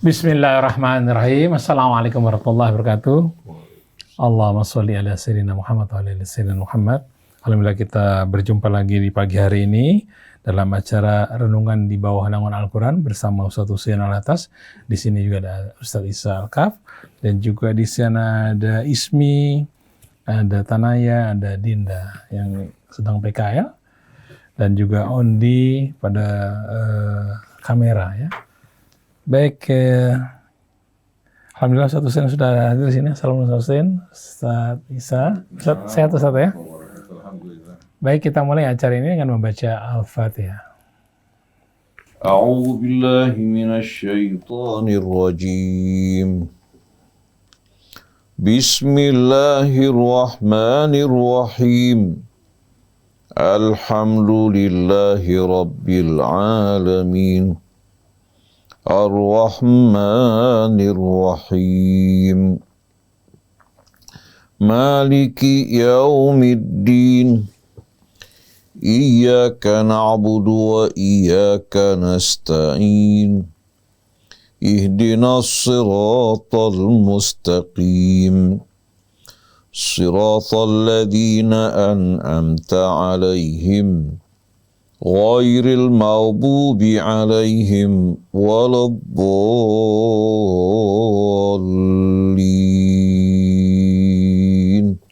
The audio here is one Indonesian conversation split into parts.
Bismillahirrahmanirrahim. Assalamualaikum warahmatullahi wabarakatuh. Allahumma sholli ala sayyidina Muhammad wa ala ali sayyidina Muhammad. Alhamdulillah kita berjumpa lagi di pagi hari ini dalam acara renungan di bawah naungan Al-Quran bersama Ustaz Husain Alatas. Di sini juga ada Ustaz Isa Al-Kaf dan juga di sana ada Ismi, ada Tanaya, ada Dinda yang sedang PKL dan juga Ondi pada kamera ya. Baik, alhamdulillah Ustaz Husain sudah hadir di sini. Assalamualaikum Ustaz Husain, Ustaz Isa. Ustaz, sehat Ustaz ya? Baik, kita mulai acara ini dengan membaca Al-Fatihah. A'udzu billahi minasy syaithanir rajim. Bismillahirrahmanirrahim. Alhamdulillahi rabbil alamin. Ar-Rahmanir Rahim. Maliki yaumiddin. Iyyaka na'budu wa iyyaka nasta'in. Ihdinas siratal mustaqim. Siratal ladzina an'amta 'alaihim ghairil maghdubi 'alaihim waladdallin.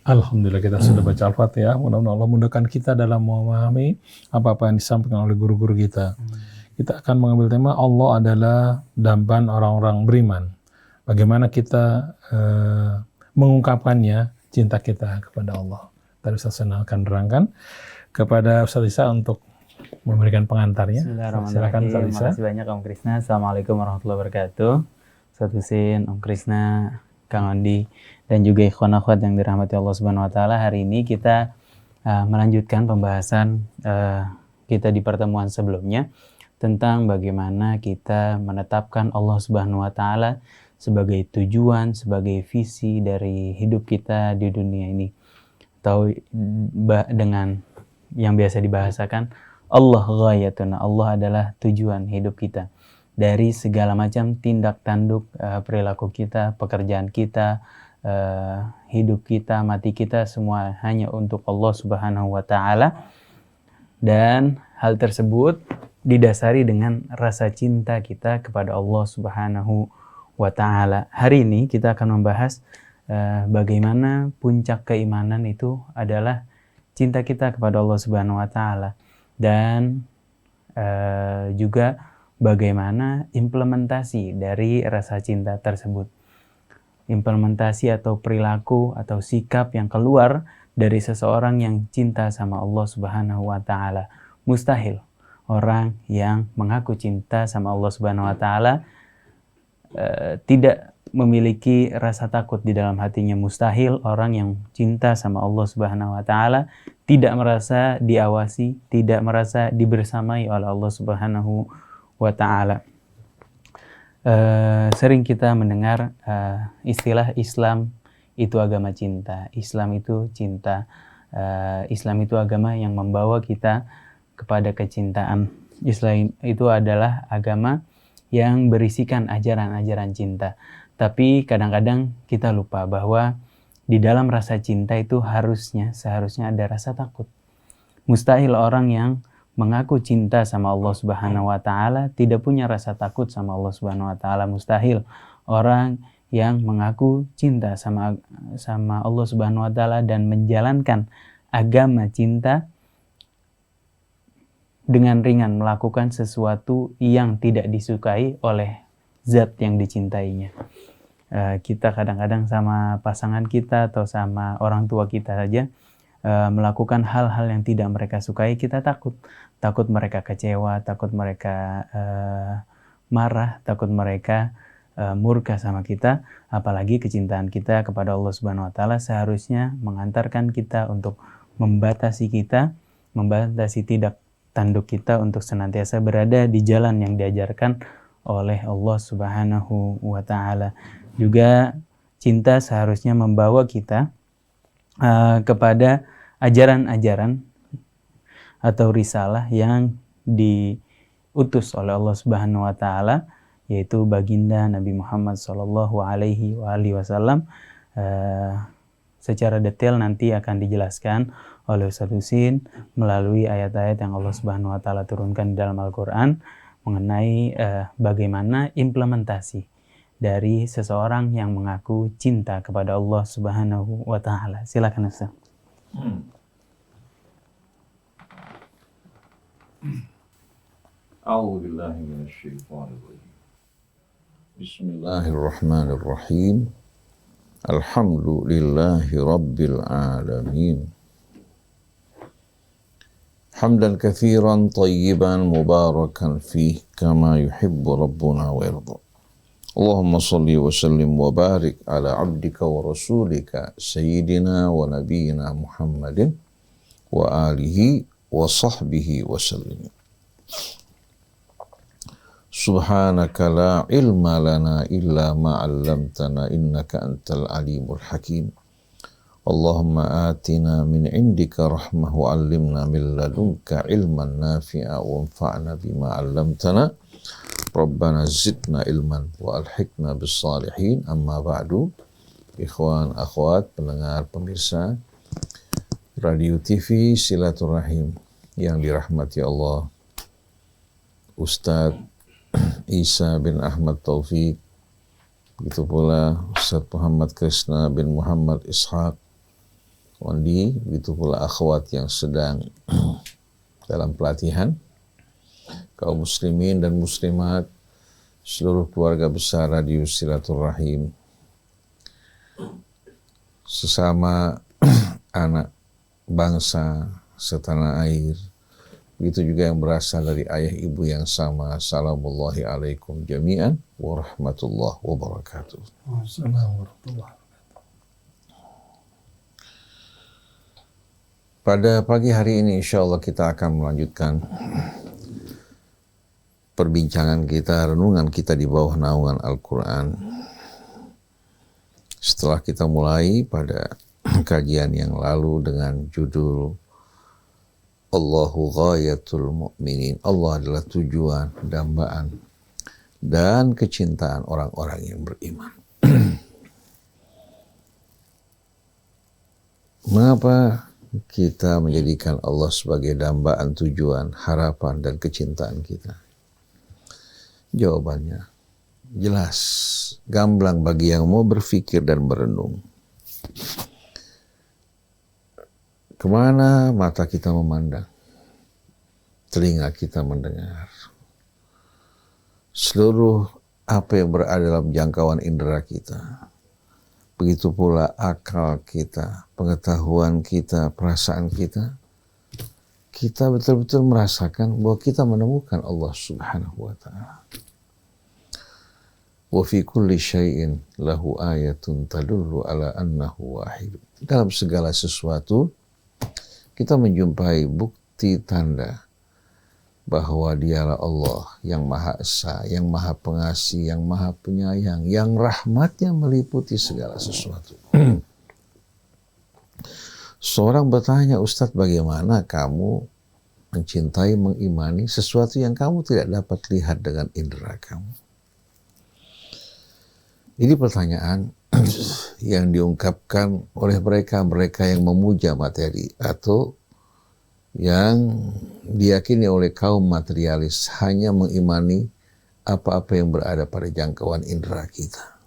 Alhamdulillah kita sudah baca Al-Fatihah. Mudah-mudahan Allah mudahkan kita dalam memahami apa-apa yang disampaikan oleh guru-guru kita. Kita akan mengambil tema Allah adalah damban orang-orang beriman. Bagaimana kita mengungkapkannya cinta kita kepada Allah. Tadi Ustaz akan nerangkan kepada Ustaz Isa untuk memberikan pengantarnya. Silakan Ustaz Isa. Terima kasih banyak Om Krisna. Assalamualaikum warahmatullahi wabarakatuh. Ustaz Husain, Om Krisna, Kang Andi, dan juga ikhwan akhwat yang dirahmati Allah Subhanahu wa taala. Hari ini kita melanjutkan pembahasan kita di pertemuan sebelumnya tentang bagaimana kita menetapkan Allah Subhanahu wa taala sebagai tujuan, sebagai visi dari hidup kita di dunia ini. Atau dengan yang biasa dibahasakan Allah ghayatuna, Allah adalah tujuan hidup kita. Dari segala macam tindak tanduk perilaku kita, pekerjaan kita, hidup kita, mati kita, semua hanya untuk Allah Subhanahu wa taala. Dan hal tersebut didasari dengan rasa cinta kita kepada Allah Subhanahu wa taala. Hari ini kita akan membahas bagaimana puncak keimanan itu adalah cinta kita kepada Allah Subhanahu wa taala. Dan juga bagaimana implementasi dari rasa cinta tersebut. Implementasi atau perilaku atau sikap yang keluar dari seseorang yang cinta sama Allah Subhanahu wa taala. Mustahil orang yang mengaku cinta sama Allah Subhanahu wa taala tidak memiliki rasa takut di dalam hatinya. Mustahil orang yang cinta sama Allah Subhanahu wa taala tidak merasa diawasi, tidak merasa dibersamai oleh Allah Subhanahu wa taala. Sering kita mendengar istilah Islam itu agama cinta. Islam itu cinta. Islam itu agama yang membawa kita kepada kecintaan. Islam itu adalah agama yang berisikan ajaran-ajaran cinta. Tapi kadang-kadang kita lupa bahwa di dalam rasa cinta itu seharusnya ada rasa takut. Mustahil orang yang mengaku cinta sama Allah Subhanahu wa taala tidak punya rasa takut sama Allah Subhanahu wa taala. Mustahil orang yang mengaku cinta sama Allah Subhanahu wa taala dan menjalankan agama cinta dengan ringan melakukan sesuatu yang tidak disukai oleh zat yang dicintainya. Kita kadang-kadang sama pasangan kita atau sama orang tua kita saja melakukan hal-hal yang tidak mereka sukai, kita takut mereka kecewa, takut mereka marah, takut mereka murka sama kita. Apalagi kecintaan kita kepada Allah Subhanahu wa taala seharusnya mengantarkan kita untuk membatasi tindak tanduk kita untuk senantiasa berada di jalan yang diajarkan oleh Allah Subhanahu wa taala. Juga cinta seharusnya membawa kita kepada ajaran-ajaran atau risalah yang diutus oleh Allah Subhanahu wa taala yaitu baginda Nabi Muhammad SAW. Secara detail nanti akan dijelaskan oleh Ustadz Husin melalui ayat-ayat yang Allah Subhanahu wa taala turunkan di dalam Al-Qur'an mengenai bagaimana implementasi dari seseorang yang mengaku cinta kepada Allah Subhanahu wa taala. Silakan Ustaz. A'udzu billahi minasyaitonir rajim. Bismillahirrahmanirrahim. Alhamdulillahi rabbil alamin. Hamdan katsiran tayyiban mubarakan fih kama yuhibbu rabbuna wa yarda. Allahumma salli wa sallim wa barik ala abdika wa rasulika sayyidina wa nabiyyina Muhammadin wa alihi wa sahbihi wa sallim. Subhanaka la ilma lana illa ma 'allamtana innaka antal alimul hakim. Allahumma atina min indika rahmah wa 'allimna min ladunka ilman nafi'a wa anfa'na bima 'allamtana. Rabbana zidna ilman wa alhiqna bis salihin. Amma ba'du. Ikhwan, akhwat, pendengar, pemirsa Radio TV Silaturahim yang dirahmati Allah, Ustadz Isa bin Ahmad Taufik, begitu pula Ustadz Muhammad Krishna bin Muhammad Ishaq Wandi, begitu pula akhwat yang sedang dalam pelatihan, kaum muslimin dan muslimat, seluruh keluarga besar Radio Silaturahim, sesama anak bangsa setanah air, begitu juga yang berasal dari ayah ibu yang sama. Assalamullahi alaikum jami'an wa rahmatullahi wa barakatuh. Pada pagi hari ini insya Allah kita akan melanjutkan perbincangan kita, renungan kita di bawah naungan Al-Quran. Setelah kita mulai pada kajian yang lalu dengan judul Allahu ghayatul mu'minin, Allah adalah tujuan, dambaan, dan kecintaan orang-orang yang beriman. Mengapa kita menjadikan Allah sebagai dambaan, tujuan, harapan, dan kecintaan kita? Jawabannya jelas, gamblang bagi yang mau berpikir dan merenung. Kemana mata kita memandang, telinga kita mendengar, seluruh apa yang berada dalam jangkauan indera kita, begitu pula akal kita, pengetahuan kita, perasaan kita, kita betul-betul merasakan bahwa kita menemukan Allah Subhanahu wa ta'ala. Wa fi kulli syai'in lahu ayatun tadullu ala annahu wahid. Dalam segala sesuatu kita menjumpai bukti tanda bahwa dialah Allah yang Maha Esa, yang Maha Pengasih, yang Maha Penyayang, yang rahmatnya meliputi segala sesuatu. Seorang bertanya, Ustadz, bagaimana kamu mencintai, mengimani sesuatu yang kamu tidak dapat lihat dengan indera kamu? Ini pertanyaan yang diungkapkan oleh mereka yang memuja materi atau yang diyakini oleh kaum materialis, hanya mengimani apa-apa yang berada pada jangkauan indera kita.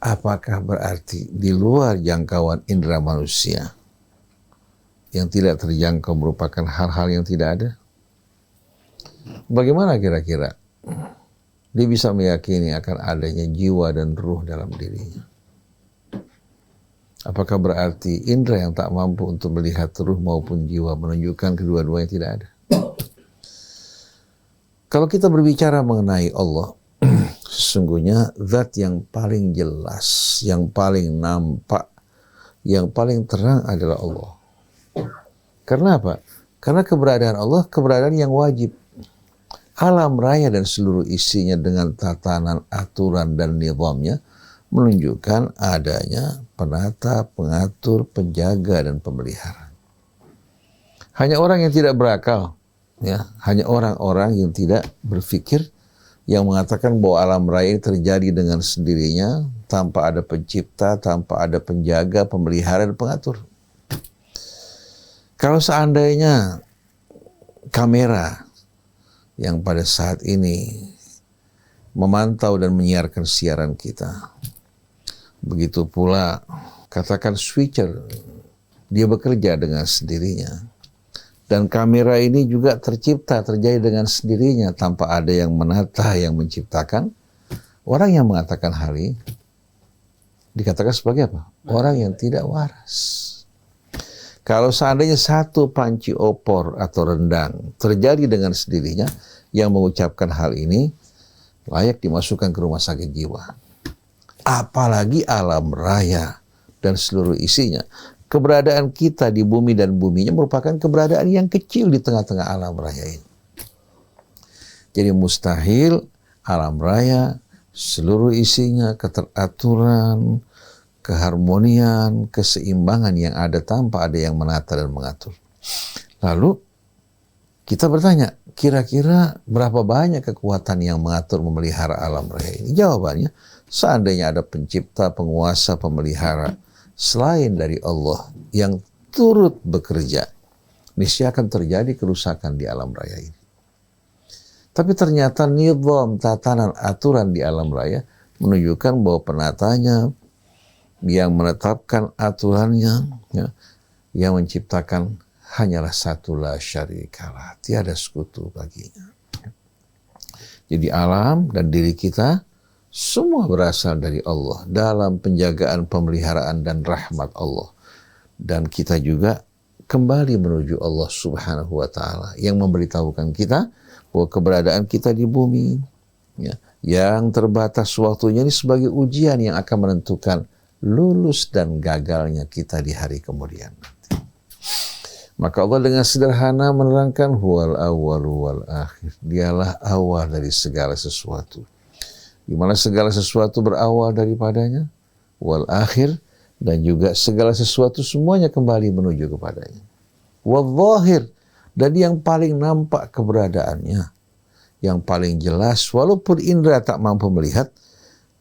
Apakah berarti di luar jangkauan indera manusia yang tidak terjangkau merupakan hal-hal yang tidak ada? Bagaimana kira-kira dia bisa meyakini akan adanya jiwa dan ruh dalam dirinya? Apakah berarti indera yang tak mampu untuk melihat ruh maupun jiwa menunjukkan kedua-duanya tidak ada? Kalau kita berbicara mengenai Allah, sesungguhnya zat yang paling jelas, yang paling nampak, yang paling terang adalah Allah. Karena apa? Karena keberadaan Allah, keberadaan yang wajib. Alam raya dan seluruh isinya dengan tatanan, aturan, dan nizamnya menunjukkan adanya penata, pengatur, penjaga, dan pemelihara. Hanya orang yang tidak berakal, ya, hanya orang-orang yang tidak berpikir yang mengatakan bahwa alam raya ini terjadi dengan sendirinya, tanpa ada pencipta, tanpa ada penjaga, pemelihara, dan pengatur. Kalau seandainya kamera yang pada saat ini memantau dan menyiarkan siaran kita, begitu pula katakan switcher, dia bekerja dengan sendirinya. Dan kamera ini juga tercipta, terjadi dengan sendirinya, tanpa ada yang menata, yang menciptakan. Orang yang mengatakan hal ini dikatakan sebagai apa? Orang yang tidak waras. Kalau seandainya satu panci opor atau rendang terjadi dengan sendirinya, yang mengucapkan hal ini layak dimasukkan ke rumah sakit jiwa. Apalagi alam raya dan seluruh isinya. Keberadaan kita di bumi dan buminya merupakan keberadaan yang kecil di tengah-tengah alam raya ini. Jadi mustahil alam raya, seluruh isinya, keteraturan, keharmonian, keseimbangan yang ada tanpa ada yang menata dan mengatur. Lalu kita bertanya, kira-kira berapa banyak kekuatan yang mengatur memelihara alam raya ini? Jawabannya, seandainya ada pencipta, penguasa, pemelihara selain dari Allah yang turut bekerja, niscaya akan terjadi kerusakan di alam raya ini. Tapi ternyata nizam, tatanan, aturan di alam raya menunjukkan bahwa penatanya, yang menetapkan aturannya, ya, yang menciptakan hanyalah satu, la syarikalah, tiada sekutu baginya. Jadi alam dan diri kita semua berasal dari Allah dalam penjagaan, pemeliharaan dan rahmat Allah. Dan kita juga kembali menuju Allah Subhanahu wa Ta'ala yang memberitahukan kita bahwa keberadaan kita di bumi, ya, yang terbatas waktunya ini sebagai ujian yang akan menentukan lulus dan gagalnya kita di hari kemudian. Maka Allah dengan sederhana menerangkan huwal awwalu wal akhir. Dialah awal dari segala sesuatu. Di mana segala sesuatu berawal daripadanya, wal akhir, dan juga segala sesuatu semuanya kembali menuju kepadanya. Wal zahir, dan yang paling nampak keberadaannya, yang paling jelas, walaupun indera tak mampu melihat,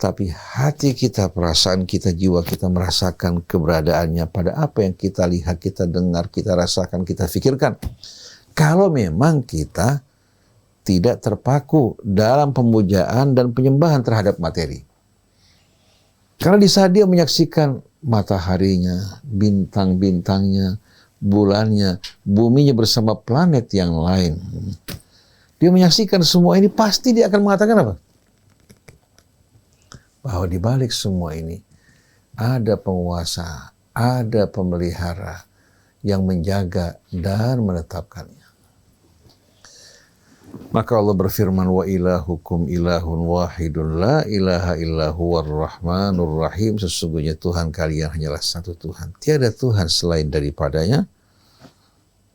tapi hati kita, perasaan kita, jiwa kita merasakan keberadaannya pada apa yang kita lihat, kita dengar, kita rasakan, kita fikirkan. Kalau memang kita tidak terpaku dalam pemujaan dan penyembahan terhadap materi. Karena di saat dia menyaksikan mataharinya, bintang-bintangnya, bulannya, buminya bersama planet yang lain, dia menyaksikan semua ini, pasti dia akan mengatakan apa? Bahwa di balik semua ini ada penguasa, ada pemelihara yang menjaga dan menetapkannya. Maka Allah berfirman, wa ilahukum ilahun wahidun la ilaha illa huwar rahmanur rahim. Sesungguhnya Tuhan kalian hanyalah satu Tuhan, tiada Tuhan selain daripadanya.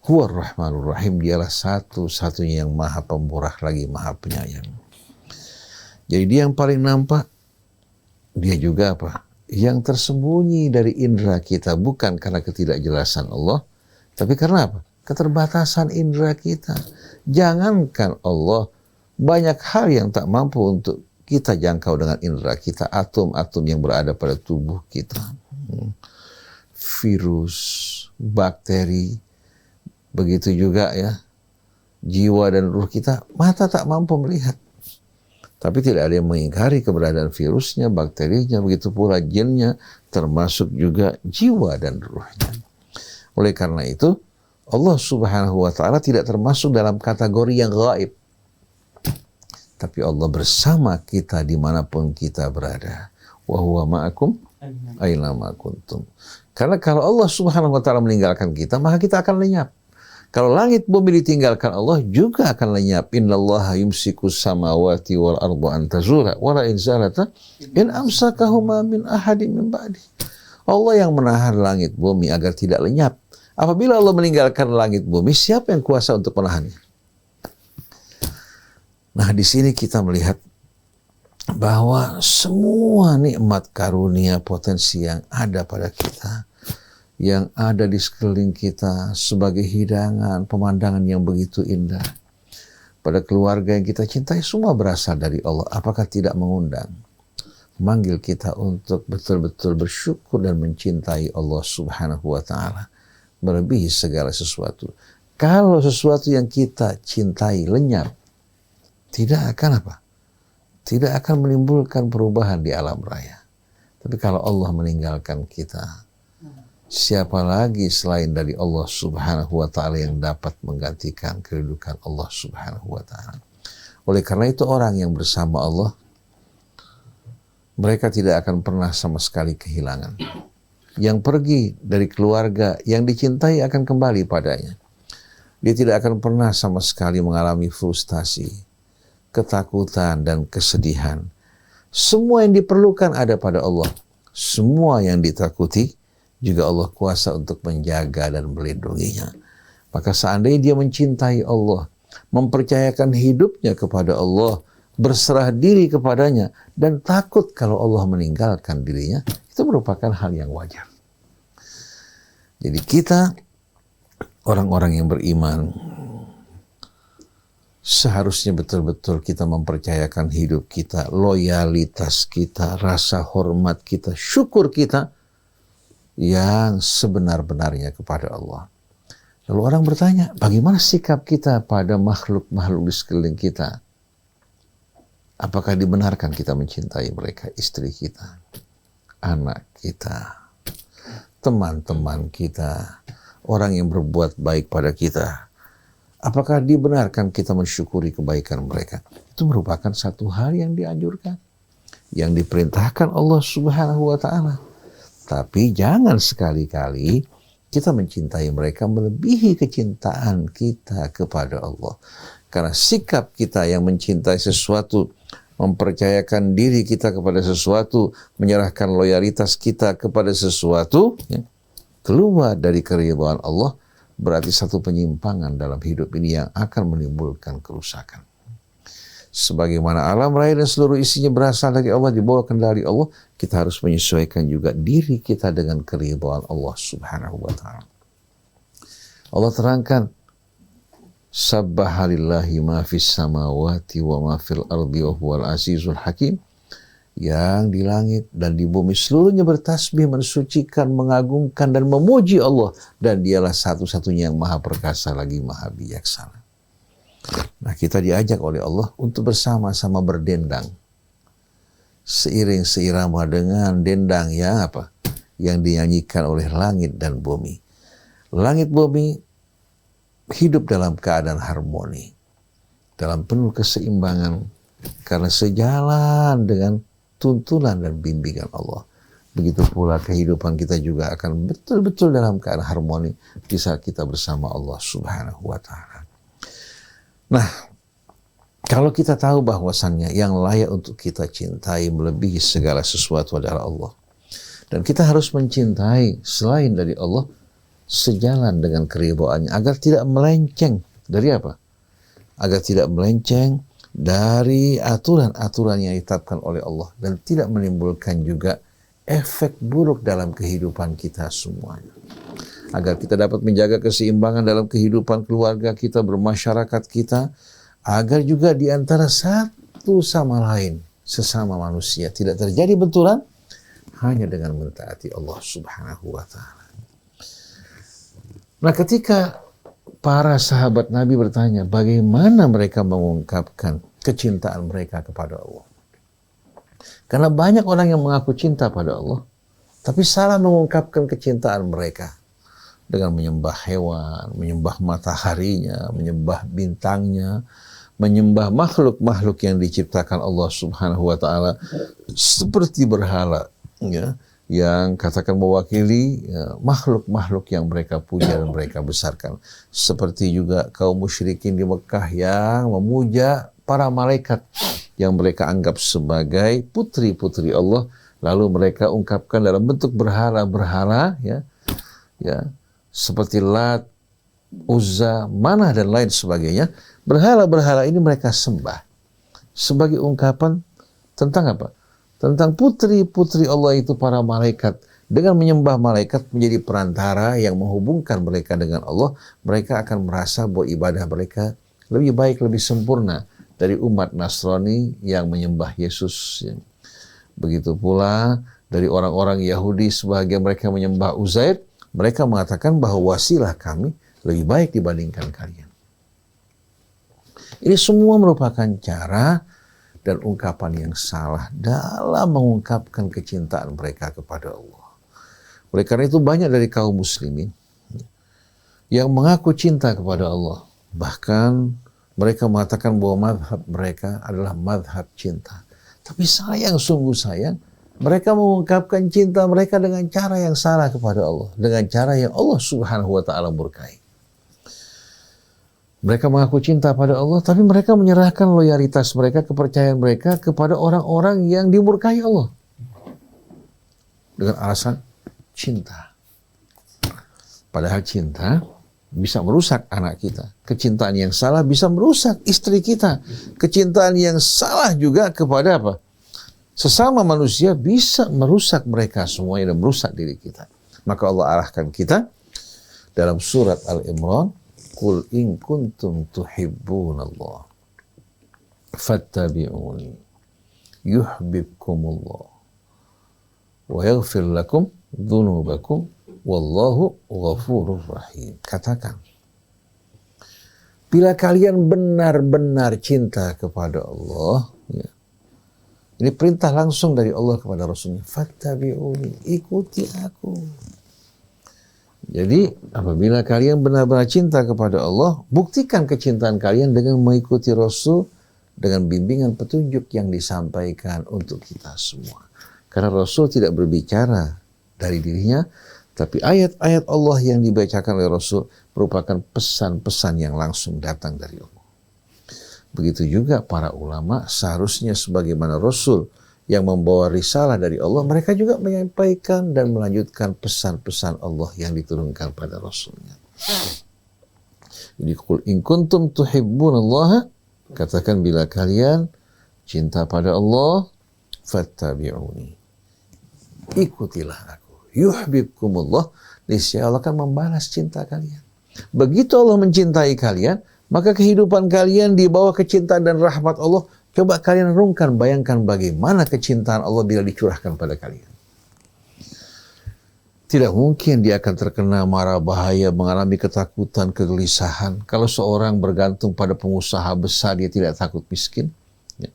Huwar rahmanur rahim, dialah satu-satunya yang maha pemurah lagi maha penyayang. Jadi dia yang paling nampak, dia juga apa? Yang tersembunyi dari indera kita, bukan karena ketidakjelasan Allah, tapi karena apa? Keterbatasan indera kita. Jangankan Allah, banyak hal yang tak mampu untuk kita jangkau dengan indera kita. Atom-atom yang berada pada tubuh kita, virus, bakteri, begitu juga ya, jiwa dan ruh kita, mata tak mampu melihat. Tapi tidak ada yang mengingkari keberadaan virusnya, bakterinya, begitu pula jinnya, termasuk juga jiwa dan ruhnya. Oleh karena itu, Allah Subhanahu wa Ta'ala tidak termasuk dalam kategori yang gaib. Tapi Allah bersama kita dimanapun kita berada. Wa huwa ma'akum aina ma kuntum. Karena kalau Allah Subhanahu wa Ta'ala meninggalkan kita, maka kita akan lenyap. Kalau langit bumi ditinggalkan Allah, juga akan lenyap. Innallaha yumsikus samawati wal arda an tazula wa la in zalata in amsakahuma min ahadin min ba'di. Allah yang menahan langit bumi agar tidak lenyap. Apabila Allah meninggalkan langit bumi, siapa yang kuasa untuk menahannya? Nah, di sini kita melihat bahwa semua nikmat karunia potensi yang ada pada kita, yang ada di sekeliling kita sebagai hidangan, pemandangan yang begitu indah, pada keluarga yang kita cintai, semua berasal dari Allah. Apakah tidak mengundang, manggil kita untuk betul-betul bersyukur dan mencintai Allah Subhanahu wa Ta'ala melebihi segala sesuatu. Kalau sesuatu yang kita cintai lenyap, tidak akan apa? Tidak akan menimbulkan perubahan di alam raya. Tapi kalau Allah meninggalkan kita, siapa lagi selain dari Allah Subhanahu wa Ta'ala yang dapat menggantikan kedudukan Allah Subhanahu wa Ta'ala? Oleh karena itu, orang yang bersama Allah, mereka tidak akan pernah sama sekali kehilangan. Yang pergi dari keluarga yang dicintai akan kembali padanya. Dia tidak akan pernah sama sekali mengalami frustasi, ketakutan, dan kesedihan. Semua yang diperlukan ada pada Allah. Semua yang ditakuti juga Allah kuasa untuk menjaga dan melindunginya. Maka seandainya dia mencintai Allah, mempercayakan hidupnya kepada Allah, berserah diri kepadanya, dan takut kalau Allah meninggalkan dirinya, itu merupakan hal yang wajar. Jadi kita, orang-orang yang beriman, seharusnya betul-betul kita mempercayakan hidup kita, loyalitas kita, rasa hormat kita, syukur kita yang sebenar-benarnya kepada Allah. Lalu orang bertanya, bagaimana sikap kita pada makhluk-makhluk di sekeliling kita? Apakah dibenarkan kita mencintai mereka, istri kita, anak kita, teman-teman kita, orang yang berbuat baik pada kita? Apakah dibenarkan kita mensyukuri kebaikan mereka? Itu merupakan satu hal yang dianjurkan, yang diperintahkan Allah Subhanahu wa Ta'ala. Tapi jangan sekali-kali kita mencintai mereka melebihi kecintaan kita kepada Allah. Karena sikap kita yang mencintai sesuatu, mempercayakan diri kita kepada sesuatu, menyerahkan loyalitas kita kepada sesuatu, ya, keluar dari keridhaan Allah, berarti satu penyimpangan dalam hidup ini yang akan menimbulkan kerusakan. Sebagaimana alam raya dan seluruh isinya berasal dari Allah, dibawa kendali Allah, kita harus menyesuaikan juga diri kita dengan keridhaan Allah Subhanahu wa Ta'ala. Allah terangkan, Sabbaha lillahi ma fis samawati wa ma fil ardi wa huwal azizul hakim. Yang di langit dan di bumi seluruhnya bertasbih, mensucikan, mengagungkan dan memuji Allah, dan dialah satu-satunya yang maha perkasa lagi maha bijaksana. Nah, kita diajak oleh Allah untuk bersama-sama berdendang seiring seirama dengan dendang yang apa? Yang dinyanyikan oleh langit dan bumi. Langit bumi hidup dalam keadaan harmoni, dalam penuh keseimbangan, karena sejalan dengan tuntunan dan bimbingan Allah. Begitu pula kehidupan kita juga akan betul-betul dalam keadaan harmoni di saat kita bersama Allah Subhanahu wa Ta'ala. Nah, kalau kita tahu bahwasannya yang layak untuk kita cintai melebihi segala sesuatu adalah Allah, dan kita harus mencintai selain dari Allah sejalan dengan keridhaannya, agar tidak melenceng dari apa? Agar tidak melenceng dari aturan-aturan yang ditetapkan oleh Allah, dan tidak menimbulkan juga efek buruk dalam kehidupan kita semuanya. Agar kita dapat menjaga keseimbangan dalam kehidupan keluarga kita, bermasyarakat kita, agar juga di antara satu sama lain, sesama manusia, tidak terjadi benturan hanya dengan mentaati Allah Subhanahu wa Ta'ala. Nah, ketika para sahabat Nabi bertanya bagaimana mereka mengungkapkan kecintaan mereka kepada Allah, karena banyak orang yang mengaku cinta pada Allah tapi salah mengungkapkan kecintaan mereka dengan menyembah hewan, menyembah mataharinya, menyembah bintangnya, menyembah makhluk-makhluk yang diciptakan Allah Subhanahu wa Ta'ala seperti berhala, ya, yang katakan mewakili makhluk-makhluk yang mereka puja dan mereka besarkan. Seperti juga kaum musyrikin di Mekah yang memuja para malaikat yang mereka anggap sebagai putri-putri Allah, lalu mereka ungkapkan dalam bentuk berhala-berhala, ya, seperti Lat, Uzza, Manah dan lain sebagainya. Berhala-berhala ini mereka sembah sebagai ungkapan tentang apa? Tentang putri-putri Allah itu, para malaikat. Dengan menyembah malaikat menjadi perantara yang menghubungkan mereka dengan Allah, mereka akan merasa bahwa ibadah mereka lebih baik, lebih sempurna dari umat Nasrani yang menyembah Yesus. Begitu pula dari orang-orang Yahudi sebagian mereka menyembah Uzair, mereka mengatakan bahwa wasilah kami lebih baik dibandingkan kalian. Ini semua merupakan cara dan ungkapan yang salah dalam mengungkapkan kecintaan mereka kepada Allah. Oleh karena itu banyak dari kaum muslimin yang mengaku cinta kepada Allah. Bahkan mereka mengatakan bahwa mazhab mereka adalah mazhab cinta. Tapi sayang, sungguh sayang, mereka mengungkapkan cinta mereka dengan cara yang salah kepada Allah. Dengan cara yang Allah subhanahu wa ta'ala murkai. Mereka mengaku cinta pada Allah, tapi mereka menyerahkan loyalitas mereka, kepercayaan mereka kepada orang-orang yang dimurkai Allah. Dengan alasan cinta. Padahal cinta bisa merusak anak kita. Kecintaan yang salah bisa merusak istri kita. Kecintaan yang salah juga kepada apa? Sesama manusia bisa merusak mereka semuanya dan merusak diri kita. Maka Allah arahkan kita dalam surat Al-Imran, Qul in kuntum tuhibbunallah fattabi'uni yuhibbukumullah wa yaghfir lakum dzunubakum wallahu ghafurur rahim. Katakan, bila kalian benar-benar cinta kepada Allah, ya, ini perintah langsung dari Allah kepada Rasulnya, fattabi'uni, ikuti aku. Jadi apabila kalian benar-benar cinta kepada Allah, buktikan kecintaan kalian dengan mengikuti Rasul dengan bimbingan petunjuk yang disampaikan untuk kita semua. Karena Rasul tidak berbicara dari dirinya, tapi ayat-ayat Allah yang dibacakan oleh Rasul merupakan pesan-pesan yang langsung datang dari Allah. Begitu juga para ulama, seharusnya sebagaimana Rasul yang membawa risalah dari Allah, mereka juga menyampaikan dan melanjutkan pesan-pesan Allah yang diturunkan pada Rasulnya. Jadi, qul in kuntum tuhibbunallaha, katakan bila kalian cinta pada Allah, fattabi'uni, ikutilah aku, yuhibbukumullah, niscaya Allah akan membalas cinta kalian. Begitu Allah mencintai kalian, maka kehidupan kalian di bawah kecintaan dan rahmat Allah. Coba kalian renungkan, bayangkan bagaimana kecintaan Allah bila dicurahkan pada kalian. Tidak mungkin dia akan terkena mara bahaya, mengalami ketakutan, kegelisahan. Kalau seorang bergantung pada pengusaha besar, dia tidak takut miskin. Ya.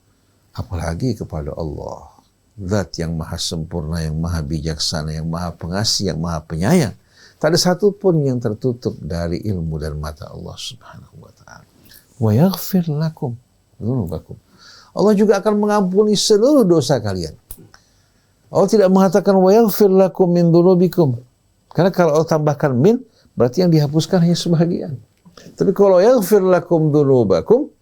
Apalagi kepada Allah. Zat yang maha sempurna, yang maha bijaksana, yang maha pengasih, yang maha penyayang. Tak ada satupun yang tertutup dari ilmu dan mata Allah subhanahu wa ta'ala. Wa yaghfir lakum dzunubakum. Allah juga akan mengampuni seluruh dosa kalian. Allah tidak mengatakan wa yaghfir lakum min dzunubikum. Karena kalau Allah tambahkan min, berarti yang dihapuskan hanya sebagian. Tapi kalau yaghfir lakum dzunubakum,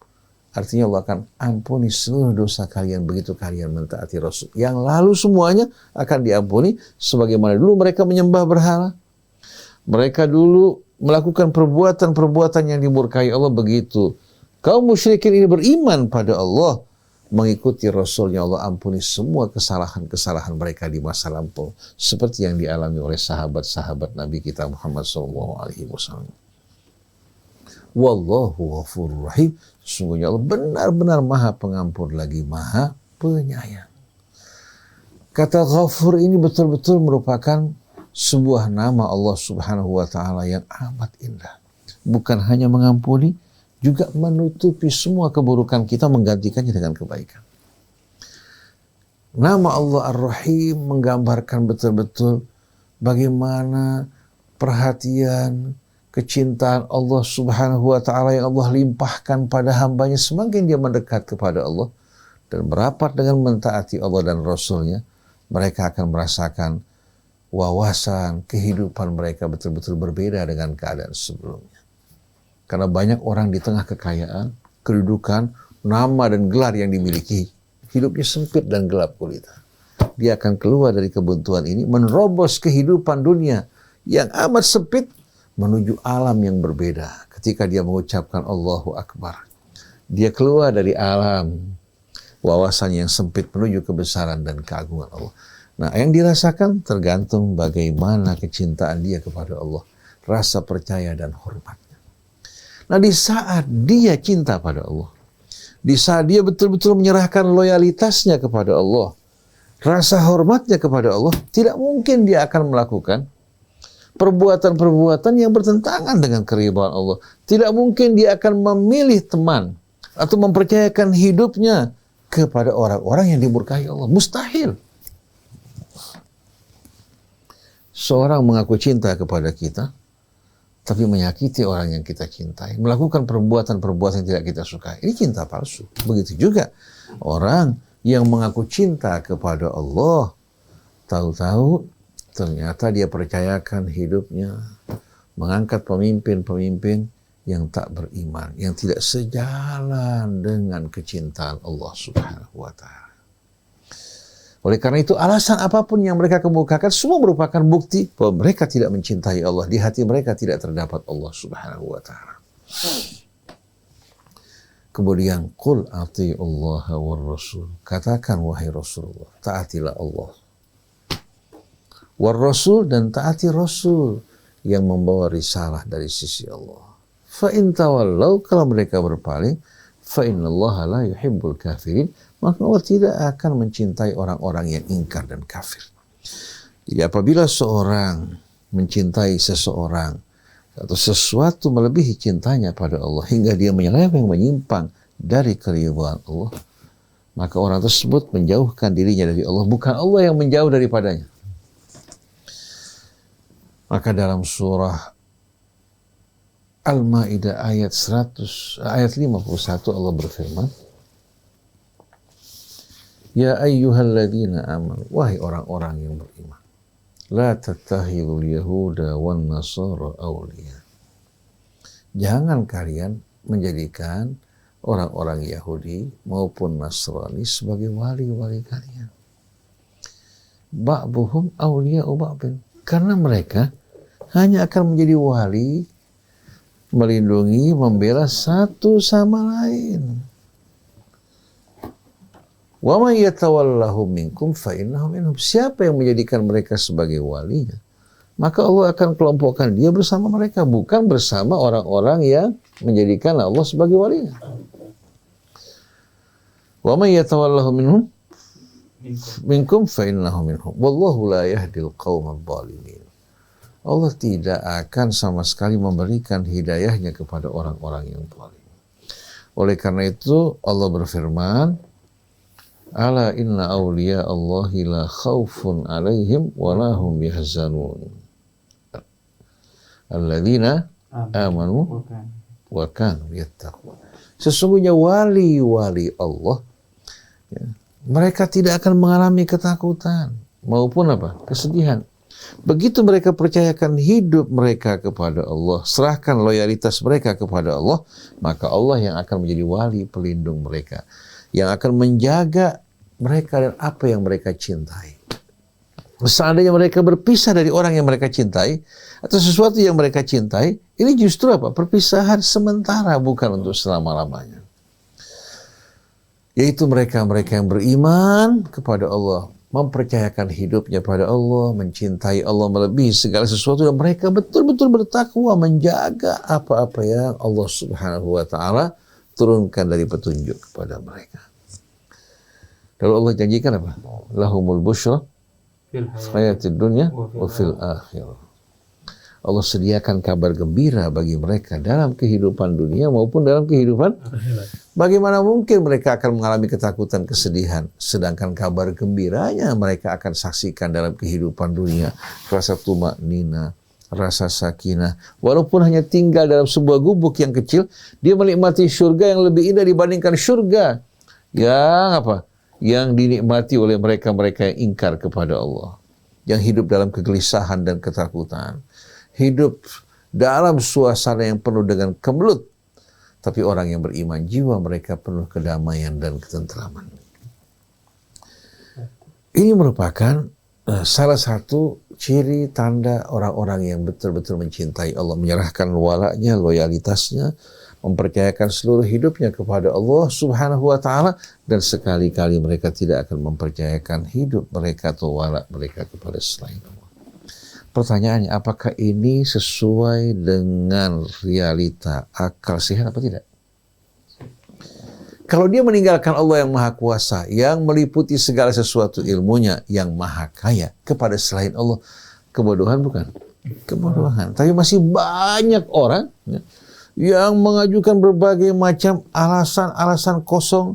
artinya Allah akan ampuni seluruh dosa kalian begitu kalian mentaati Rasul. Yang lalu semuanya akan diampuni sebagaimana dulu mereka menyembah berhala. Mereka dulu melakukan perbuatan-perbuatan yang dimurkai Allah begitu. Kaum musyrikin ini beriman pada Allah, mengikuti Rasulnya, Allah ampuni semua kesalahan-kesalahan mereka di masa lampau. Seperti yang dialami oleh sahabat-sahabat Nabi kita Muhammad SAW. Wallahu ghafurur rahim. Sesungguhnya Allah benar-benar maha pengampun lagi maha penyayang. Kata ghafur ini betul-betul merupakan sebuah nama Allah subhanahu wa ta'ala yang amat indah. Bukan hanya mengampuni, juga menutupi semua keburukan kita, menggantikannya dengan kebaikan. Nama Allah Ar-Rahim menggambarkan betul-betul bagaimana perhatian, kecintaan Allah subhanahu wa ta'ala yang Allah limpahkan pada hambanya. Semakin dia mendekat kepada Allah dan merapat dengan mentaati Allah dan Rasulnya, mereka akan merasakan wawasan kehidupan mereka betul-betul berbeda dengan keadaan sebelumnya. Karena banyak orang di tengah kekayaan, kedudukan, nama dan gelar yang dimiliki, hidupnya sempit dan gelap gulita. Dia akan keluar dari kebuntuan ini, menerobos kehidupan dunia yang amat sempit menuju alam yang berbeda. Ketika dia mengucapkan Allahu Akbar, dia keluar dari alam wawasan yang sempit menuju kebesaran dan keagungan Allah. Nah, yang dirasakan tergantung bagaimana kecintaan dia kepada Allah, rasa percaya dan hormat. Nah, di saat dia cinta pada Allah, di saat dia betul-betul menyerahkan loyalitasnya kepada Allah, rasa hormatnya kepada Allah, tidak mungkin dia akan melakukan perbuatan-perbuatan yang bertentangan dengan keridhaan Allah. Tidak mungkin dia akan memilih teman atau mempercayakan hidupnya kepada orang-orang yang dimurkai Allah. Mustahil. Seorang mengaku cinta kepada kita, tapi menyakiti orang yang kita cintai, melakukan perbuatan-perbuatan yang tidak kita sukai. Ini cinta palsu. Begitu juga orang yang mengaku cinta kepada Allah, tahu-tahu ternyata dia percayakan hidupnya, mengangkat pemimpin-pemimpin yang tak beriman, yang tidak sejalan dengan kecintaan Allah Subhanahu wa Ta'ala. Oleh karena itu, alasan apapun yang mereka kemukakan semua merupakan bukti bahwa mereka tidak mencintai Allah. Di hati mereka tidak terdapat Allah Subhanahu wa Ta'ala. Kemudian, qul ati'ullaha war rasul. Katakan, wahai Rasulullah, taatilah Allah. War rasul, dan taati Rasul yang membawa risalah dari sisi Allah. Fa in tawallaw, kalau mereka berpaling, fa innallaha la yuhibbul kafirin, maka Allah tidak akan mencintai orang-orang yang ingkar dan kafir. Jadi apabila seorang mencintai seseorang atau sesuatu melebihi cintanya pada Allah hingga dia menyeleweng, menyimpang dari keridhaan Allah, maka orang tersebut menjauhkan dirinya dari Allah, bukan Allah yang menjauh daripadanya. Maka dalam surah Al-Maidah ayat 51 Allah berfirman, ya ayyuhalladzina amanu, wahai orang-orang yang beriman, la tattakhidul yahuda wan nasara awliya. Jangan kalian menjadikan orang-orang Yahudi maupun Nasrani sebagai wali-wali kalian. Ba'duhum awliya'u ba'din. Karena mereka hanya akan menjadi wali, melindungi, membela satu sama lain. Wa may yatawallahu minkum fa innahu minhum. Siapa yang menjadikan mereka sebagai walinya, maka Allah akan kelompokkan dia bersama mereka, bukan bersama orang-orang yang menjadikan Allah sebagai walinya. Wa may yatawallahu minkum fa innahu minhum. Wallahu la yahdil qaumadh dhalimin. Allah tidak akan sama sekali memberikan hidayahnya kepada orang-orang yang zalim. Oleh karena itu Allah berfirman, ala inna awliya Allahi la khawfun alaihim wa lahum yahzanun. Alladzina amanu wa kanu yattaqun. Sesungguhnya wali-wali Allah, ya, mereka tidak akan mengalami ketakutan maupun kesedihan. Begitu mereka percayakan hidup mereka kepada Allah, serahkan loyalitas mereka kepada Allah, maka Allah yang akan menjadi wali pelindung mereka, yang akan menjaga mereka dan apa yang mereka cintai. Seandainya mereka berpisah dari orang yang mereka cintai atau sesuatu yang mereka cintai, ini justru perpisahan sementara, bukan untuk selama-lamanya. Yaitu mereka-mereka yang beriman kepada Allah, mempercayakan hidupnya pada Allah, mencintai Allah melebihi segala sesuatu, dan mereka betul-betul bertakwa menjaga apa-apa yang Allah Subhanahu wa Ta'ala turunkan dari petunjuk kepada mereka. Lalu Allah janjikan apa? Lahumul busyra fil hayatid dunya wa fil akhirah. Allah sediakan kabar gembira bagi mereka dalam kehidupan dunia maupun dalam kehidupan akhirat. Bagaimana mungkin mereka akan mengalami ketakutan, kesedihan, sedangkan kabar gembiranya mereka akan saksikan dalam kehidupan dunia. Rasa tumaknina, rasa sakinah. Walaupun hanya tinggal dalam sebuah gubuk yang kecil, dia menikmati surga yang lebih indah dibandingkan surga yang yang dinikmati oleh mereka-mereka yang ingkar kepada Allah, yang hidup dalam kegelisahan dan ketakutan, hidup dalam suasana yang penuh dengan kemelut. Tapi orang yang beriman, jiwa mereka penuh kedamaian dan ketentraman. Ini merupakan salah satu ciri tanda orang-orang yang betul-betul mencintai Allah, menyerahkan walaknya, loyalitasnya, mempercayakan seluruh hidupnya kepada Allah Subhanahu wa Ta'ala, dan sekali-kali mereka tidak akan mempercayakan hidup mereka atau walak mereka kepada selain Allah. Pertanyaannya, apakah ini sesuai dengan realita akal sehat apa tidak? Kalau dia meninggalkan Allah yang Maha Kuasa, yang meliputi segala sesuatu ilmunya, yang Maha Kaya, kepada selain Allah, kebodohan bukan? Kebodohan. Tapi masih banyak orang ya, yang mengajukan berbagai macam alasan-alasan kosong,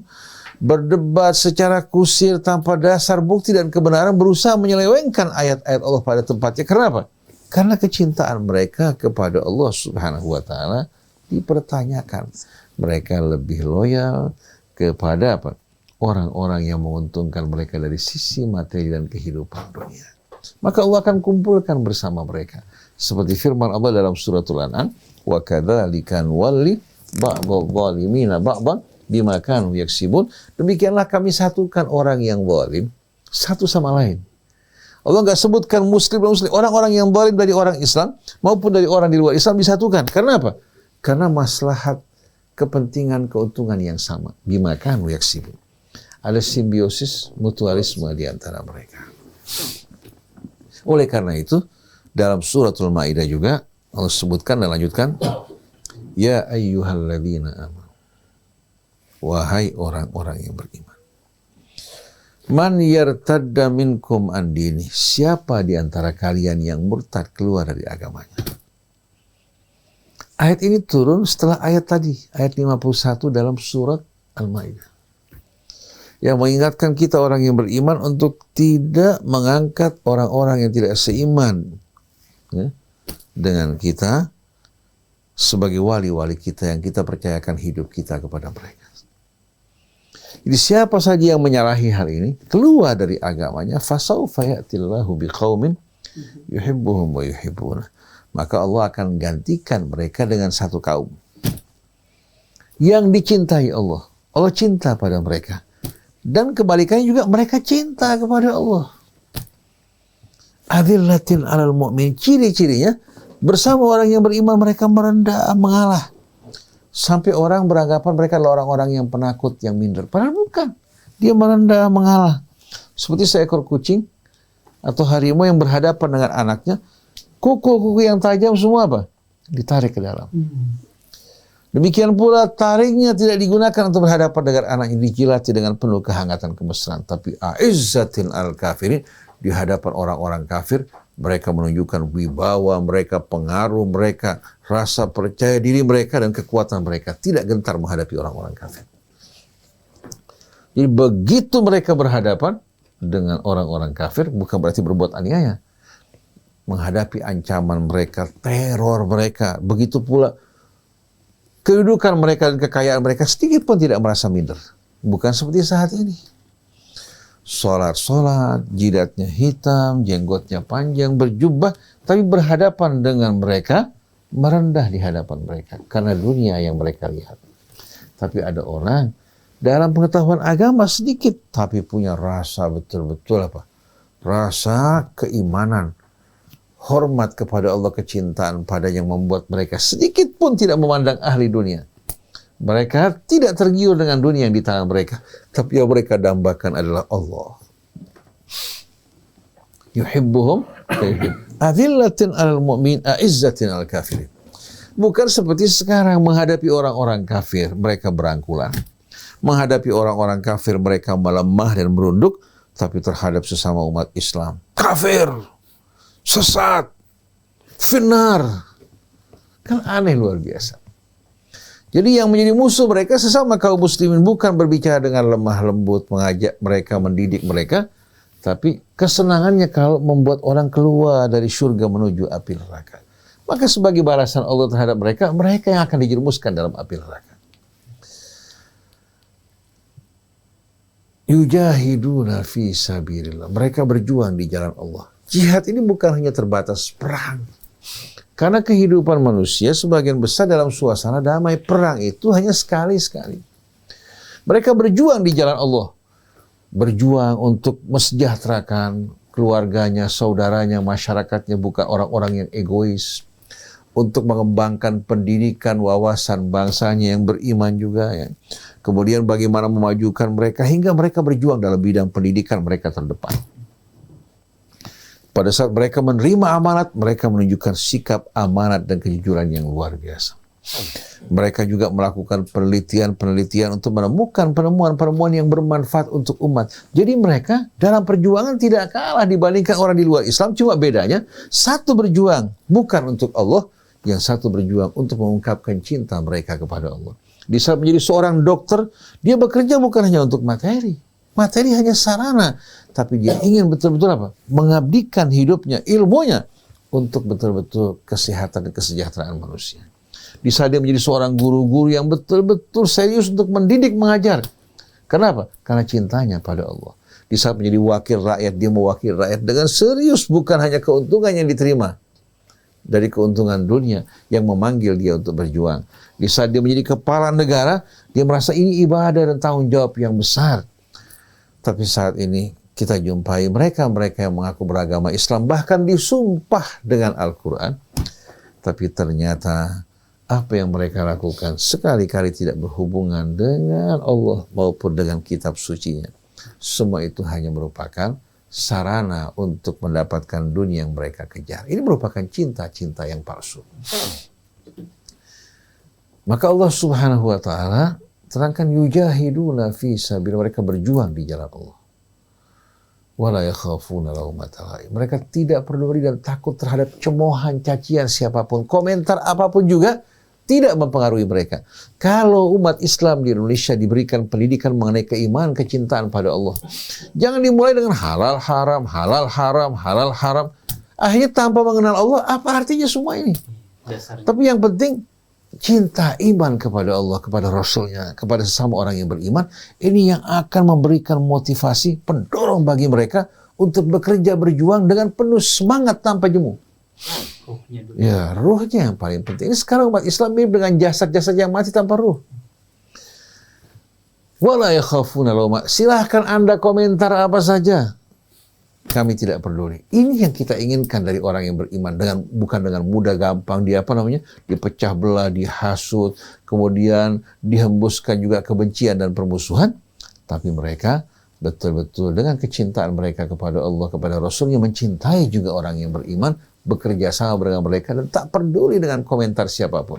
berdebat secara kusir tanpa dasar bukti dan kebenaran, berusaha menyelewengkan ayat-ayat Allah pada tempatnya. Kenapa? Karena kecintaan mereka kepada Allah Subhanahu wa taala dipertanyakan. Mereka lebih loyal kepada apa? Orang-orang yang menguntungkan mereka dari sisi materi dan kehidupan dunia. Maka Allah akan kumpulkan bersama mereka. Seperti firman Allah dalam suratul An'am, wa kadzalika nuwalli ba'dadh dhalimina ba'dhan bima kanu yaksibun. Demikianlah kami satukan orang yang zalim satu sama lain. Allah nggak sebutkan muslim dan muslim. Orang-orang yang zalim dari orang Islam maupun dari orang di luar Islam disatukan. Karena apa? Karena maslahat, kepentingan, keuntungan yang sama. Bima kanu yaksibun. Ada simbiosis mutualisme di antara mereka. Oleh karena itu, dalam suratul Maidah juga Allah sebutkan dan lanjutkan, ya ayyuhalladzina amanu, wahai orang-orang yang beriman, man yartadda minkum an dini, siapa di antara kalian yang murtad keluar dari agamanya. Ayat ini turun setelah ayat tadi, ayat 51 dalam surat Al-Maidah, yang mengingatkan kita orang yang beriman untuk tidak mengangkat orang-orang yang tidak seiman ya, dengan kita sebagai wali-wali kita yang kita percayakan hidup kita kepada mereka. Jadi siapa saja yang menyalahi hal ini, keluar dari agamanya, fasaufa ya'tillahu biqaumin yuhibbuhum wa yuhibbuna. Maka Allah akan gantikan mereka dengan satu kaum yang dicintai Allah. Allah cinta pada mereka. Dan kebalikannya juga mereka cinta kepada Allah. Adillatin alal mu'min. Ciri-cirinya, bersama orang yang beriman mereka merendah, mengalah. Sampai orang beranggapan mereka adalah orang-orang yang penakut, yang minder. Padahal bukan. Dia merendah, mengalah. Seperti seekor kucing atau harimau yang berhadapan dengan anaknya. Kuku-kuku yang tajam semua apa? Ditarik ke dalam. Demikian pula tariknya tidak digunakan untuk berhadapan dengan anaknya, dijilati dengan penuh kehangatan kemesraan. Tapi a'izzatin al-kafirin, di hadapan orang-orang kafir, mereka menunjukkan wibawa mereka, pengaruh mereka, rasa percaya diri mereka, dan kekuatan mereka. Tidak gentar menghadapi orang-orang kafir. Jadi begitu mereka berhadapan dengan orang-orang kafir, bukan berarti berbuat aniaya. Menghadapi ancaman mereka, teror mereka, begitu pula kedudukan mereka dan kekayaan mereka, sedikit pun tidak merasa minder. Bukan seperti saat ini. Sholat, jidatnya hitam, jenggotnya panjang, berjubah, tapi berhadapan dengan mereka, merendah di hadapan mereka. Karena dunia yang mereka lihat. Tapi ada orang, dalam pengetahuan agama sedikit, tapi punya rasa betul-betul apa? Rasa keimanan, hormat kepada Allah, kecintaan pada yang membuat mereka sedikit pun tidak memandang ahli dunia. Mereka tidak tergiur dengan dunia yang di tangan mereka, tapi yang mereka dambakan adalah Allah. Yuhibbuhum adillatin alal mu'min a'izzatin al kafirin. Bukan seperti sekarang menghadapi orang-orang kafir mereka berangkulan. Menghadapi orang-orang kafir mereka melemah dan merunduk, tapi terhadap sesama umat Islam kafir, sesat, finnar. Kan aneh luar biasa. Jadi yang menjadi musuh mereka sesama kaum muslimin, bukan berbicara dengan lemah lembut, mengajak mereka, mendidik mereka, tapi kesenangannya kalau membuat orang keluar dari surga menuju api neraka. Maka sebagai balasan Allah terhadap mereka, mereka yang akan dijerumuskan dalam api neraka. Yujahiduna fi sabilillah. Mereka berjuang di jalan Allah. Jihad ini bukan hanya terbatas perang. Karena kehidupan manusia sebagian besar dalam suasana damai. Perang itu hanya sekali-sekali. Mereka berjuang di jalan Allah. Berjuang untuk mesejahterakan keluarganya, saudaranya, masyarakatnya, bukan orang-orang yang egois. Untuk mengembangkan pendidikan, wawasan bangsanya yang beriman juga. Ya. Kemudian bagaimana memajukan mereka hingga mereka berjuang dalam bidang pendidikan mereka terdepan. Pada saat mereka menerima amanat, mereka menunjukkan sikap amanat dan kejujuran yang luar biasa. Mereka juga melakukan penelitian untuk menemukan penemuan-penemuan yang bermanfaat untuk umat. Jadi mereka dalam perjuangan tidak kalah dibandingkan orang di luar Islam. Cuma bedanya, satu berjuang bukan untuk Allah, yang satu berjuang untuk mengungkapkan cinta mereka kepada Allah. Di saat menjadi seorang dokter, dia bekerja bukan hanya untuk materi. Materi hanya sarana, tapi dia ingin betul-betul apa? Mengabdikan hidupnya, ilmunya untuk betul-betul kesehatan dan kesejahteraan manusia. Di saat dia menjadi seorang guru-guru yang betul-betul serius untuk mendidik, mengajar. Kenapa? Karena cintanya pada Allah. Di saat menjadi wakil rakyat, dia mewakili rakyat dengan serius, bukan hanya keuntungan yang diterima dari keuntungan dunia yang memanggil dia untuk berjuang. Di saat dia menjadi kepala negara, dia merasa ini ibadah dan tanggung jawab yang besar. Tapi saat ini kita jumpai mereka-mereka yang mengaku beragama Islam, bahkan disumpah dengan Al-Quran. Tapi ternyata apa yang mereka lakukan sekali-kali tidak berhubungan dengan Allah maupun dengan kitab sucinya. Semua itu hanya merupakan sarana untuk mendapatkan dunia yang mereka kejar. Ini merupakan cinta-cinta yang palsu. Maka Allah Subhanahu wa ta'ala terangkan yujahiduna fi sabil, mereka berjuang di jalan Allah. Wala yakhafuna laumata laim. Mereka tidak peduli dan takut terhadap cemoohan, cacian siapapun, komentar apapun juga tidak mempengaruhi mereka. Kalau umat Islam di Indonesia diberikan pendidikan mengenai keimanan, kecintaan pada Allah, jangan dimulai dengan halal haram, halal haram, halal haram. Akhirnya tanpa mengenal Allah, apa artinya semua ini? Dasarnya. Tapi yang penting cinta, iman kepada Allah, kepada Rasulnya, kepada sesama orang yang beriman, ini yang akan memberikan motivasi, pendorong bagi mereka untuk bekerja, berjuang dengan penuh semangat tanpa jemu. Ya, ruhnya yang paling penting. Ini sekarang umat Islam mirip dengan jasad-jasad yang mati tanpa ruh. Wala yakhafuna lauma. Silahkan Anda komentar apa saja. Kami tidak peduli. Ini yang kita inginkan dari orang yang beriman, bukan dengan mudah gampang dia dipecah belah, dihasut, kemudian dihembuskan juga kebencian dan permusuhan. Tapi mereka betul-betul dengan kecintaan mereka kepada Allah, kepada Rasulnya, mencintai juga orang yang beriman, bekerja sama dengan mereka dan tak peduli dengan komentar siapapun.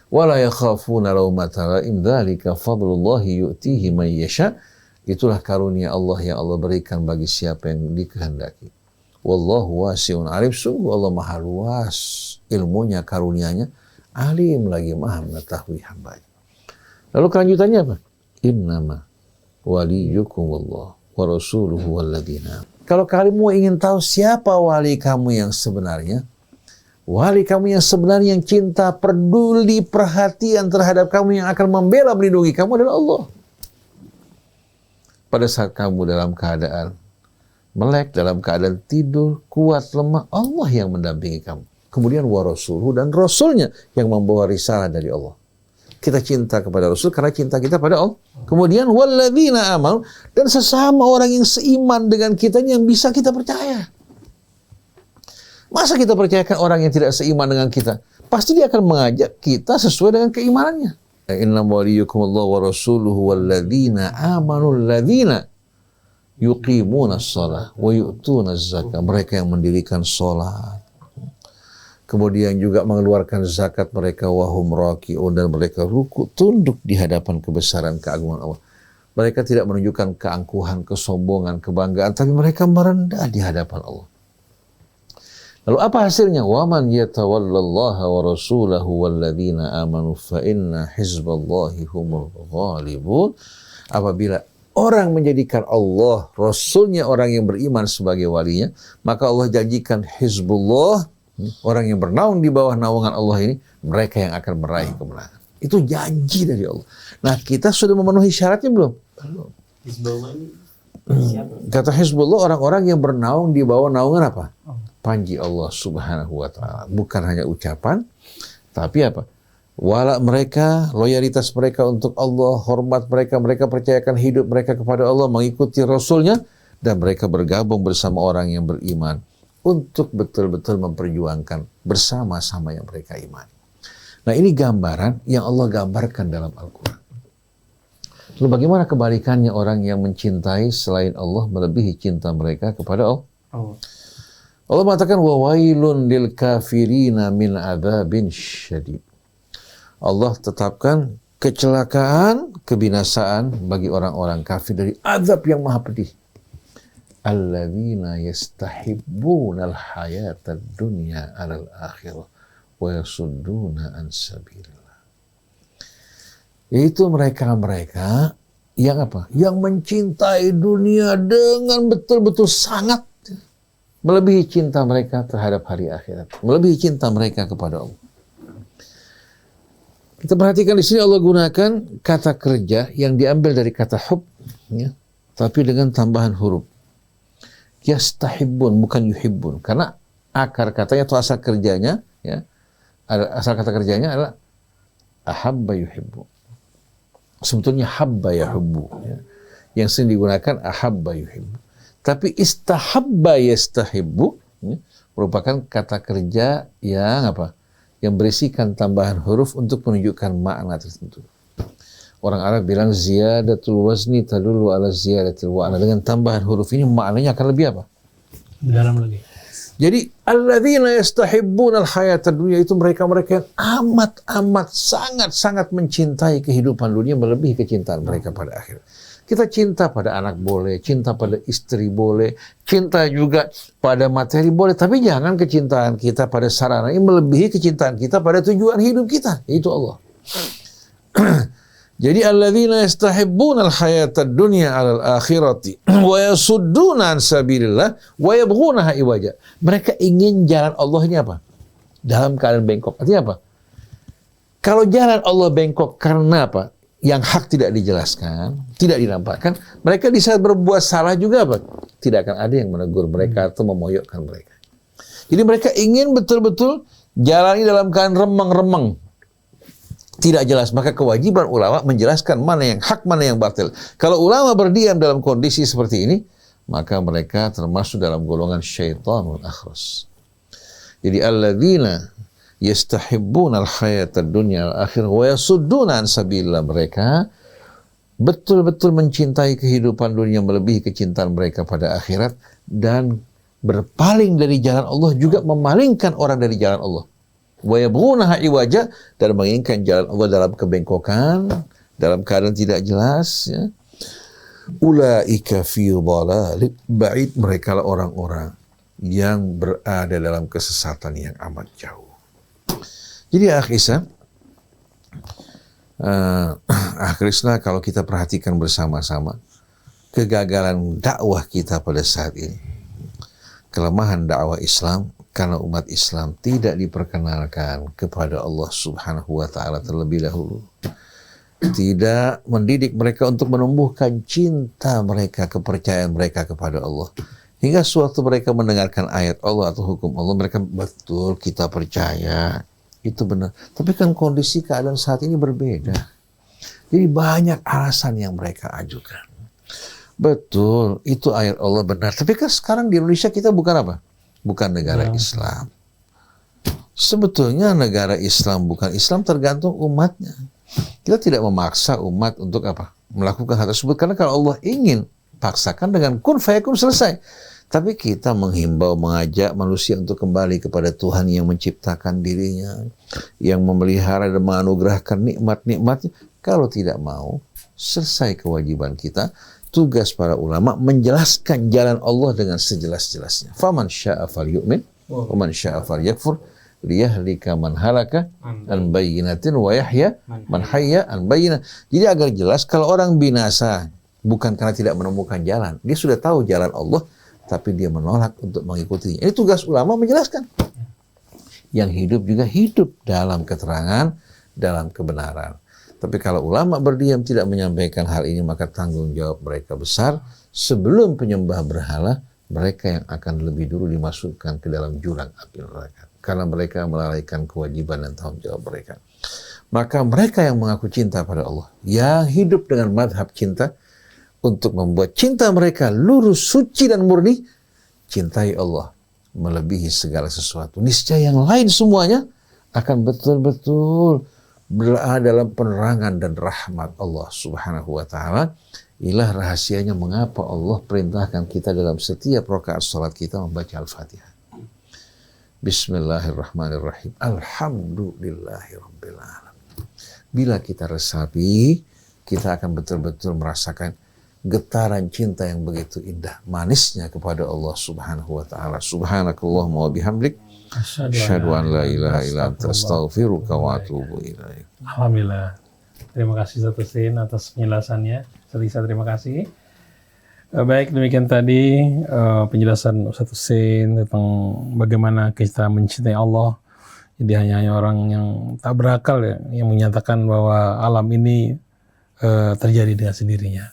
Wala yakhafuna laumata laim, dzalika fadlullahi yu'tihi man yasha. Itulah karunia Allah yang Allah berikan bagi siapa yang dikehendaki. Wallahu wasi'un alim. Sungguh Allah maha luas ilmunya, karunianya. Alim lagi, maha mengetahui hambanya. Lalu kelanjutannya apa? Innama waliyukum Allah wa rasuluhu walladzina. Kalau kamu ingin tahu siapa wali kamu yang sebenarnya, wali kamu yang sebenarnya, yang cinta, peduli, perhatian terhadap kamu, yang akan membela, melindungi kamu adalah Allah. Pada saat kamu dalam keadaan melek, dalam keadaan tidur, kuat, lemah, Allah yang mendampingi kamu. Kemudian wa rasuluhu, dan Rasulnya yang membawa risalah dari Allah. Kita cinta kepada Rasul karena cinta kita pada Allah. Kemudian walladzina amanu, dan sesama orang yang seiman dengan kita yang bisa kita percaya. Masa kita percayakan orang yang tidak seiman dengan kita? Pasti dia akan mengajak kita sesuai dengan keimanannya. Inna waliyukumullah wa rasuluhu walladzina amanu alladzina yuqimuna shalah wa yu'tuna zakat. Mereka yang mendirikan salat, kemudian juga mengeluarkan zakat, mereka wahum raki'un, dan mereka ruku tunduk di hadapan kebesaran keagungan Allah. Mereka tidak menunjukkan keangkuhan, kesombongan, kebanggaan, tapi mereka merendah di hadapan Allah. Lalu apa hasilnya? Waman yatawallallaha wa rasulahu walladzina amanu fa inna hizballahi humul ghalibun. Apabila orang menjadikan Allah, Rasulnya, orang yang beriman sebagai walinya, maka Allah janjikan Hizbullah, orang yang bernaung di bawah naungan Allah ini, mereka yang akan meraih kemenangan. Itu janji dari Allah. Nah, kita sudah memenuhi syaratnya belum? Belum. Hizbullah ini siapa? Kata Hizbullah, orang-orang yang bernaung di bawah naungan apa? Panji Allah Subhanahu wa ta'ala. Bukan hanya ucapan, tapi apa? Wala mereka, loyalitas mereka untuk Allah, hormat mereka, mereka percayakan hidup mereka kepada Allah, mengikuti Rasulnya, dan mereka bergabung bersama orang yang beriman untuk betul-betul memperjuangkan bersama-sama yang mereka imani. Nah, ini gambaran yang Allah gambarkan dalam Al-Quran. Lalu bagaimana kebalikannya orang yang mencintai selain Allah melebihi cinta mereka kepada Allah? Oh. Allah mengatakan wa wailun lil kafirina min adzabin syadid. Allah tetapkan kecelakaan, kebinasaan bagi orang-orang kafir dari azab yang maha pedih. Alladzina yastahibbunal hayatad dunya 'alal akhirah wa yasudduna an sabilillah. Itu mereka-mereka yang apa? Yang mencintai dunia dengan betul-betul sangat, melebihi cinta mereka terhadap hari akhirat, melebihi cinta mereka kepada Allah. Kita perhatikan di sini Allah gunakan kata kerja yang diambil dari kata hub, ya, tapi dengan tambahan huruf. Yastahibbun, bukan yuhibbun, karena akar katanya atau asal kerjanya, ya, asal kata kerjanya adalah ahabba yuhibbu. Sebetulnya habba yahubbu, ya. Yang sering digunakan ahabba yuhibbu. Tapi istahabba yastahibbu, ya, merupakan kata kerja yang apa? Yang berisikan tambahan huruf untuk menunjukkan makna tertentu. Orang Arab bilang ziyadatul wazni tadullu ala ziyadatil wa'na. Dengan tambahan huruf ini maknanya akan lebih apa? Dalam lagi. Jadi alladzina yastahibbunal hayatad dunya, itu mereka-mereka yang amat sangat mencintai kehidupan dunia melebihi kecintaan mereka pada akhirat. Kita cinta pada anak boleh, cinta pada istri boleh, cinta juga pada materi boleh, tapi jangan kecintaan kita pada sarana ini melebihi kecintaan kita pada tujuan hidup kita, yaitu Allah. Jadi alladzina yastahibbunal hayatad dunya 'alal akhirati wa yasudduna an sabilillah wa yabghunaha iwaja. Mereka ingin jalan Allah ini apa? Dalam keadaan bengkok. Artinya apa? Kalau jalan Allah bengkok karena apa? Yang hak tidak dijelaskan, tidak dinampakkan, mereka di saat berbuat salah juga apa? Tidak akan ada yang menegur mereka atau memoyokkan mereka. Jadi mereka ingin betul-betul jalani dalam keadaan remeng-remeng, tidak jelas. Maka kewajiban ulama menjelaskan mana yang hak, mana yang batil. Kalau ulama berdiam dalam kondisi seperti ini, maka mereka termasuk dalam golongan syaitanul akhras. Jadi alladzina yastahibbunal hayatad dunya al-akhirah wa yasudduna an sabilillah, mereka betul-betul mencintai kehidupan dunia melebihi kecintaan mereka pada akhirat dan berpaling dari jalan Allah, juga memalingkan orang dari jalan Allah. Wa yabghunaha iwaja, dan menginginkan jalan Allah dalam kebengkokan, dalam keadaan tidak jelas, ya. Ulaika fi dhalalin ba'id, mereka lah orang-orang yang berada dalam kesesatan yang amat jauh. Jadi Krishna, kalau kita perhatikan bersama-sama kegagalan dakwah kita pada saat ini, kelemahan dakwah Islam karena umat Islam tidak diperkenalkan kepada Allah Subhanahu wa Ta'ala terlebih dahulu, tidak mendidik mereka untuk menumbuhkan cinta mereka, kepercayaan mereka kepada Allah, hingga suatu mereka mendengarkan ayat Allah atau hukum Allah, mereka betul kita percaya itu benar, tapi kan kondisi keadaan saat ini berbeda. Jadi banyak alasan yang mereka ajukan. Betul, itu ayat Allah benar, tapi kan sekarang di Indonesia kita bukan apa? Bukan negara Islam. Sebetulnya negara Islam bukan Islam tergantung umatnya. Kita tidak memaksa umat untuk apa? Melakukan hal tersebut, karena kalau Allah ingin paksakan dengan kun fayakun, selesai. Tapi kita menghimbau, mengajak manusia untuk kembali kepada Tuhan yang menciptakan dirinya, yang memelihara dan menganugerahkan nikmat-nikmatnya. Kalau tidak mau, selesai kewajiban kita. Tugas para ulama menjelaskan jalan Allah dengan sejelas-jelasnya. Faman syaa falyu'min wa man syaa falyakfur liyahlika man halaka an bayyinatin wa yahya man hayya an bayyinah. Jadi agar jelas, kalau orang binasa bukan karena tidak menemukan jalan, dia sudah tahu jalan Allah, tapi dia menolak untuk mengikutinya. Ini tugas ulama menjelaskan. Yang hidup juga hidup dalam keterangan, dalam kebenaran. Tapi kalau ulama berdiam tidak menyampaikan hal ini, maka tanggung jawab mereka besar. Sebelum penyembah berhala, mereka yang akan lebih dulu dimasukkan ke dalam jurang api neraka. Karena mereka melalaikan kewajiban dan tanggung jawab mereka. Maka mereka yang mengaku cinta pada Allah, yang hidup dengan madhab cinta, untuk membuat cinta mereka lurus, suci dan murni, cintai Allah melebihi segala sesuatu. Niscaya yang lain semuanya akan betul-betul berada dalam penerangan dan rahmat Allah Subhanahu wa Ta'ala Inilah rahasianya mengapa Allah perintahkan kita dalam setiap rakaat salat kita membaca Al-Fatihah. Bismillahirrahmanirrahim. Alhamdulillahirabbil alamin. Bila kita resapi, kita akan betul-betul merasakan getaran cinta yang begitu indah, manisnya kepada Allah Subhanahu wa taala. Subhanakallahumma wa bihamdik, asyhadu an la ilaha illa anta, astaghfiruka wa atubu ilaik. Alhamdulillah. Terima kasih Ustaz Husein atas penjelasannya. Ustaz, terima kasih. Baik, demikian tadi penjelasan Ustaz Husein tentang bagaimana kita mencintai Allah. Jadi hanya orang yang tak berakal ya, yang menyatakan bahwa alam ini terjadi dengan sendirinya.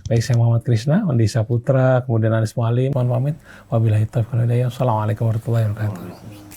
Baik, saya Muhammad Krishna, Wandi Saputra, kemudian Anis Mualim, mohon pamit. Wabillahi taufiq wal hidayah. Assalamualaikum warahmatullahi wabarakatuh.